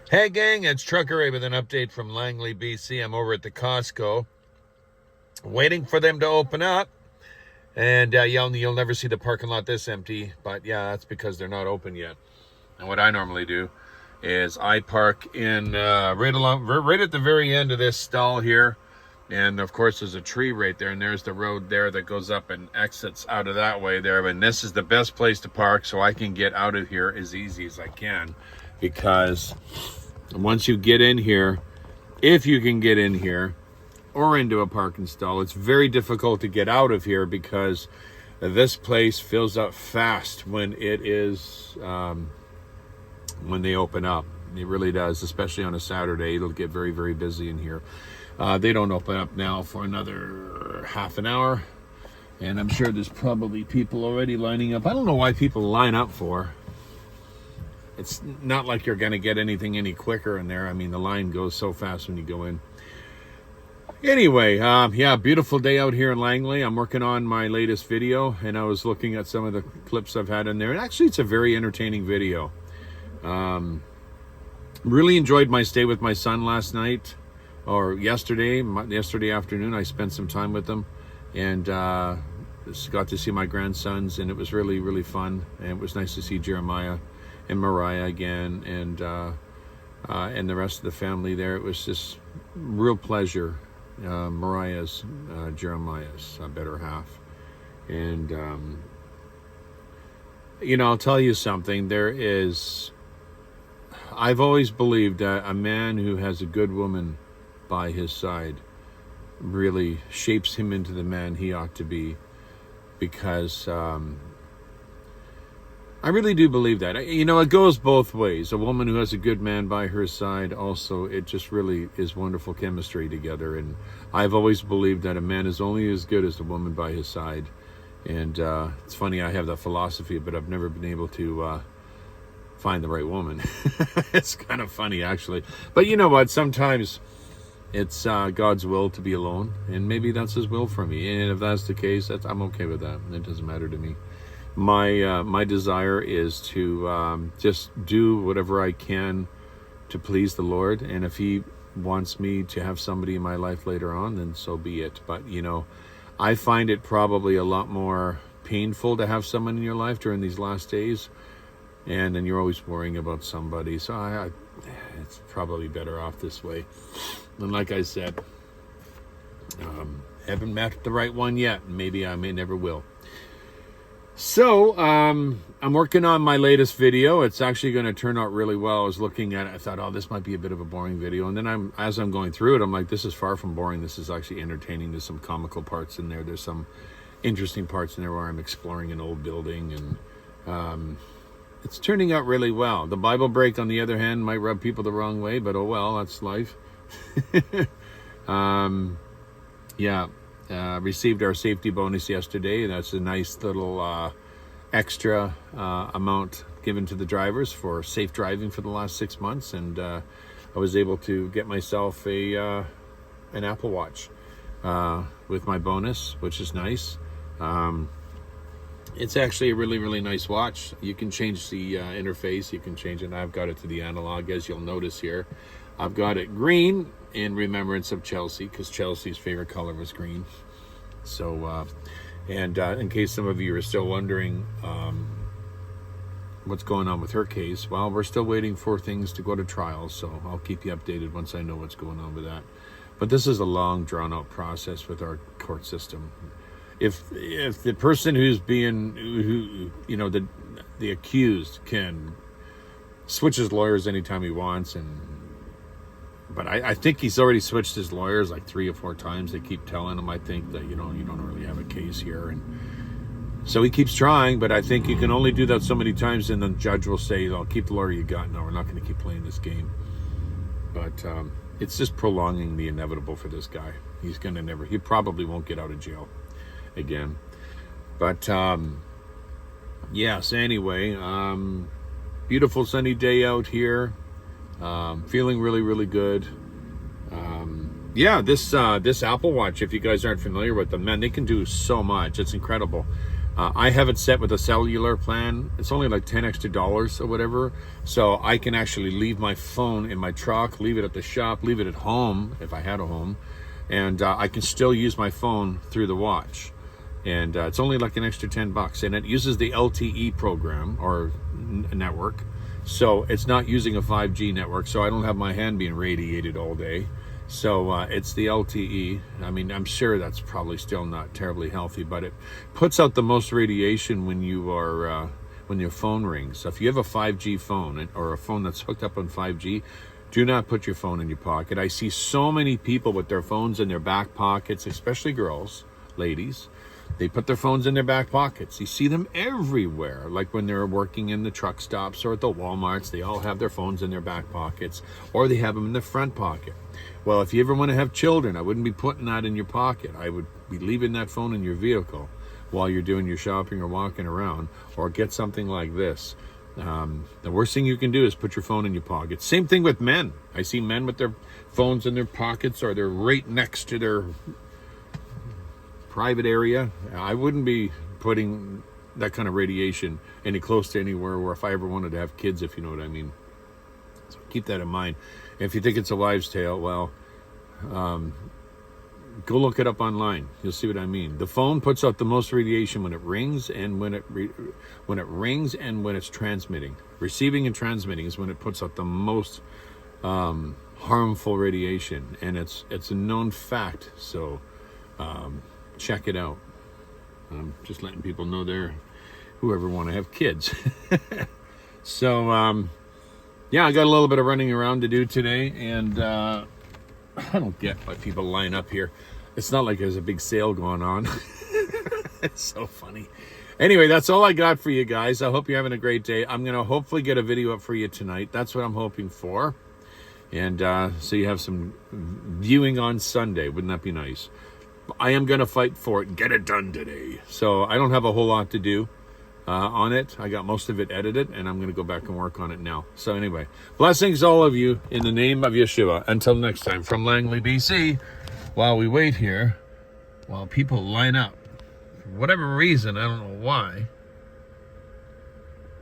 Hey gang, it's Trucker Ray with an update from Langley BC. I'm over at the Costco waiting for them to open up, and you'll never see the parking lot this empty, but yeah, that's because they're not open yet. And what I normally do is I park in right at the very end of this stall here, and of course there's a tree right there, and there's the road there that goes up and exits out of that way there. And this is the best place to park so I can get out of here as easy as I can, because once you get in here, if you can get in here or into a parking stall, it's very difficult to get out of here because this place fills up fast when it is when they open up. It really does, especially on a Saturday. It'll get very, very busy in here. They don't open up now for another half an hour, and I'm sure there's probably people already lining up. I don't know why people line up for. It's not like you're going to get anything any quicker in there. I mean, the line goes so fast when you go in. Anyway, yeah, beautiful day out here in Langley. I'm working on my latest video, and I was looking at some of the clips I've had in there. And actually, it's a very entertaining video. Really enjoyed my stay with my son last night, or yesterday afternoon. I spent some time with them, and got to see my grandsons, and it was really, really fun. And it was nice to see Jeremiah and Mariah again, and the rest of the family there. It was just real pleasure. Mariah's, Jeremiah's better half. And, I'll tell you something. I've always believed that a man who has a good woman by his side really shapes him into the man he ought to be, because I really do believe that. It goes both ways. A woman who has a good man by her side, also, it just really is wonderful chemistry together. And I've always believed that a man is only as good as the woman by his side. And it's funny, I have that philosophy, but I've never been able to find the right woman. It's kind of funny, actually. But you know what? Sometimes it's God's will to be alone, and maybe that's his will for me. And if that's the case, I'm okay with that. It doesn't matter to me. My desire is to just do whatever I can to please the Lord, and if he wants me to have somebody in my life later on, then so be it. But I find it probably a lot more painful to have someone in your life during these last days, and then you're always worrying about somebody. So it's probably better off this way. And like I said, haven't met the right one yet. Maybe I may never will. So, I'm working on my latest video. It's actually going to turn out really well. I was looking at it. I thought, oh, this might be a bit of a boring video. And then as I'm going through it, I'm like, this is far from boring. This is actually entertaining. There's some comical parts in there. There's some interesting parts in there where I'm exploring an old building. And it's turning out really well. The Bible break, on the other hand, might rub people the wrong way. But oh well, that's life. Yeah. Received our safety bonus yesterday. That's a nice little extra amount given to the drivers for safe driving for the last 6 months, and I was able to get myself an Apple Watch with my bonus, which is nice. It's actually a really, really nice watch. You can change the interface. You can change it. I've got it to the analog, as you'll notice here. I've got it green in remembrance of Chelsea, because Chelsea's favorite color was green. So, in case some of you are still wondering what's going on with her case, well, we're still waiting for things to go to trial, so I'll keep you updated once I know what's going on with that. But this is a long, drawn-out process with our court system. If the person who's being, the accused can switch his lawyers anytime he wants, but I think he's already switched his lawyers like 3 or 4 times. They keep telling him, I think, that you don't really have a case here, and so he keeps trying. But I think you can only do that so many times, and the judge will say, "Oh, keep the lawyer you got. No, we're not going to keep playing this game." But it's just prolonging the inevitable for this guy. He probably won't get out of jail again. But yes. Anyway, beautiful sunny day out here. Feeling really, really good. This Apple Watch, if you guys aren't familiar with them, man, they can do so much. It's incredible. I have it set with a cellular plan. It's only like $10 extra or whatever. So I can actually leave my phone in my truck, leave it at the shop, leave it at home if I had a home. And I can still use my phone through the watch. And it's only like an extra $10. And it uses the LTE program or network. So it's not using a 5G network. So I don't have my hand being radiated all day. So it's the LTE. I mean, I'm sure that's probably still not terribly healthy, but it puts out the most radiation when you are when your phone rings. So if you have a 5G phone or a phone that's hooked up on 5G, do not put your phone in your pocket. I see so many people with their phones in their back pockets, especially girls, ladies. They put their phones in their back pockets. You see them everywhere, like when they're working in the truck stops or at the Walmarts. They all have their phones in their back pockets, or they have them in the front pocket. Well, if you ever want to have children, I wouldn't be putting that in your pocket. I would be leaving that phone in your vehicle while you're doing your shopping or walking around, or get something like this. The worst thing you can do is put your phone in your pocket. Same thing with men. I see men with their phones in their pockets, or they're right next to their private area. I wouldn't be putting that kind of radiation any close to anywhere where if I ever wanted to have kids, if you know what I mean. So keep that in mind. If you think it's a wives' tale, well, go look it up online. You'll see what I mean. The phone puts out the most radiation when it rings and when it rings and when it's transmitting. Receiving and transmitting is when it puts out the most harmful radiation, and it's a known fact. So check it out. I'm just letting people know there, whoever want to have kids. So yeah, I got a little bit of running around to do today, and I don't get why people line up here. It's not like there's a big sale going on. It's so funny. Anyway, that's all I got for you guys. I hope you're having a great day. I'm going to hopefully get a video up for you tonight. That's what I'm hoping for. And so you have some viewing on Sunday. Wouldn't that be nice? I am going to fight for it and get it done today. So I don't have a whole lot to do on it. I got most of it edited, and I'm going to go back and work on it now. So anyway, blessings all of you in the name of Yeshua. Until next time, from Langley, BC, while we wait here, while people line up, for whatever reason, I don't know why,